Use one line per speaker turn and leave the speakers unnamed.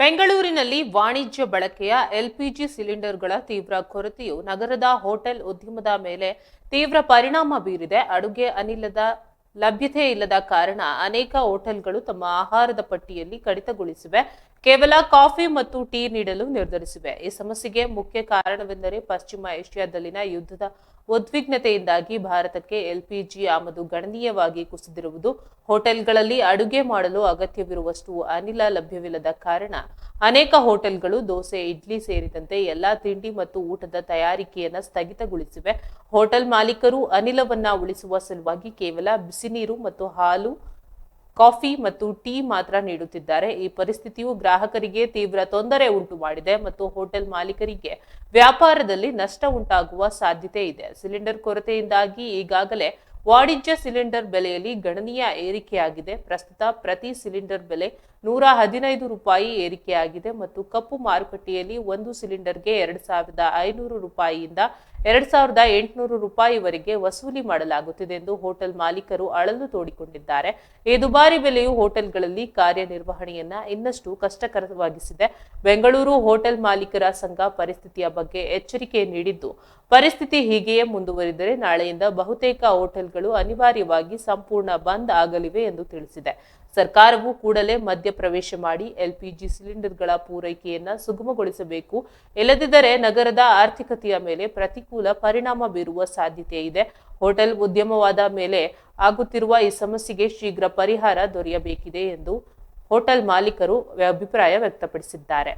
ಬೆಂಗಳೂರಿನಲ್ಲಿ ವಾಣಿಜ್ಯ ಬಳಕೆಯ ಎಲ್ಪಿಜಿ ಸಿಲಿಂಡರ್ಗಳ ತೀವ್ರ ಕೊರತೆಯು ನಗರದ ಹೋಟೆಲ್ ಉದ್ಯಮದ ಮೇಲೆ ತೀವ್ರ ಪರಿಣಾಮ ಬೀರಿದೆ. ಅಡುಗೆ ಅನಿಲದ ಲಭ್ಯತೆ ಇಲ್ಲದ ಕಾರಣ ಅನೇಕ ಹೋಟೆಲ್ಗಳು ತಮ್ಮ ಆಹಾರದ ಪಟ್ಟಿಯಲ್ಲಿ ಕಡಿತಗೊಳಿಸಿವೆ. ಕೇವಲ ಕಾಫಿ ಮತ್ತು ಟೀ ನೀಡಲು ನಿರ್ಧರಿಸಿವೆ. ಈ ಸಮಸ್ಯೆಗೆ ಮುಖ್ಯ ಕಾರಣವೆಂದರೆ ಪಶ್ಚಿಮ ಏಷ್ಯಾದಲ್ಲಿನ ಯುದ್ಧದ ಉದ್ವಿಗ್ನತೆಯಿಂದಾಗಿ ಭಾರತಕ್ಕೆ ಎಲ್ಪಿಜಿ ಆಮದು ಗಣನೀಯವಾಗಿ ಕುಸಿದಿರುವುದು. ಹೋಟೆಲ್ಗಳಲ್ಲಿ ಅಡುಗೆ ಮಾಡಲು ಅಗತ್ಯವಿರುವಷ್ಟು ಅನಿಲ ಲಭ್ಯವಿಲ್ಲದ ಕಾರಣ ಅನೇಕ ಹೋಟೆಲ್ಗಳು ದೋಸೆ, ಇಡ್ಲಿ ಸೇರಿದಂತೆ ಎಲ್ಲಾ ತಿಂಡಿ ಮತ್ತು ಊಟದ ತಯಾರಿಕೆಯನ್ನ ಸ್ಥಗಿತಗೊಳಿಸಿವೆ. ಹೋಟೆಲ್ ಮಾಲೀಕರು ಅನಿಲವನ್ನ ಉಳಿಸುವ ಸಲುವಾಗಿ ಕೇವಲ ಬಿಸಿನೀರು ಮತ್ತು ಹಾಲು, ಕಾಫಿ ಮತ್ತು ಟೀ ಮಾತ್ರ ನೀಡುತ್ತಿದ್ದಾರೆ. ಈ ಪರಿಸ್ಥಿತಿಯು ಗ್ರಾಹಕರಿಗೆ ತೀವ್ರ ತೊಂದರೆ ಉಂಟು ಮಾಡಿದೆ ಮತ್ತು ಹೋಟೆಲ್ ಮಾಲೀಕರಿಗೆ ವ್ಯಾಪಾರದಲ್ಲಿ ನಷ್ಟ ಉಂಟಾಗುವ ಸಾಧ್ಯತೆ ಇದೆ. ಸಿಲಿಂಡರ್ ಕೊರತೆಯಿಂದಾಗಿ ಈಗಾಗಲೇ ವಾಣಿಜ್ಯ ಸಿಲಿಂಡರ್ ಬೆಲೆಯಲ್ಲಿ ಗಣನೀಯ ಏರಿಕೆಯಾಗಿದೆ. ಪ್ರಸ್ತುತ ಪ್ರತಿ ಸಿಲಿಂಡರ್ ಬೆಲೆ ₹115 ಏರಿಕೆಯಾಗಿದೆ ಮತ್ತು ಕಪ್ಪು ಮಾರುಕಟ್ಟೆಯಲ್ಲಿ ಒಂದು ಸಿಲಿಂಡರ್ಗೆ ₹2,500 ₹2,800 ವಸೂಲಿ ಮಾಡಲಾಗುತ್ತಿದೆ ಎಂದು ಹೋಟೆಲ್ ಮಾಲೀಕರು ಅಳಲು ತೋಡಿಕೊಂಡಿದ್ದಾರೆ. ಈ ದುಬಾರಿ ಬೆಲೆಯು ಹೋಟೆಲ್ಗಳಲ್ಲಿ ಕಾರ್ಯನಿರ್ವಹಣೆಯನ್ನ ಇನ್ನಷ್ಟು ಕಷ್ಟಕರವಾಗಿಸಿದೆ. ಬೆಂಗಳೂರು ಹೋಟೆಲ್ ಮಾಲೀಕರ ಸಂಘ ಪರಿಸ್ಥಿತಿಯ ಬಗ್ಗೆ ಎಚ್ಚರಿಕೆ ನೀಡಿದ್ದು, ಪರಿಸ್ಥಿತಿ ಹೀಗೆಯೇ ಮುಂದುವರಿದರೆ ನಾಳೆಯಿಂದ ಬಹುತೇಕ ಹೋಟೆಲ್ಗಳು ಅನಿವಾರ್ಯವಾಗಿ ಸಂಪೂರ್ಣ ಬಂದ್ ಆಗಲಿವೆ ಎಂದು ತಿಳಿಸಿದೆ. ಸರ್ಕಾರವು ಕೂಡಲೇ ಮಧ್ಯಪ್ರವೇಶ ಮಾಡಿ ಎಲ್ಪಿಜಿ ಸಿಲಿಂಡರ್ಗಳ ಪೂರೈಕೆಯನ್ನ ಸುಗಮಗೊಳಿಸಬೇಕು. ಇಲ್ಲದಿದ್ದರೆ ನಗರದ ಆರ್ಥಿಕತೆಯ ಮೇಲೆ ಪ್ರತಿಕೂಲ ಪರಿಣಾಮ ಬೀರುವ ಸಾಧ್ಯತೆ ಇದೆ. ಹೋಟೆಲ್ ಉದ್ಯಮವಾದ ಮೇಲೆ ಆಗುತ್ತಿರುವ ಈ ಸಮಸ್ಯೆಗೆ ಶೀಘ್ರ ಪರಿಹಾರ ದೊರೆಯಬೇಕಿದೆ ಎಂದು ಹೋಟೆಲ್ ಮಾಲೀಕರು ಅಭಿಪ್ರಾಯ ವ್ಯಕ್ತಪಡಿಸಿದ್ದಾರೆ.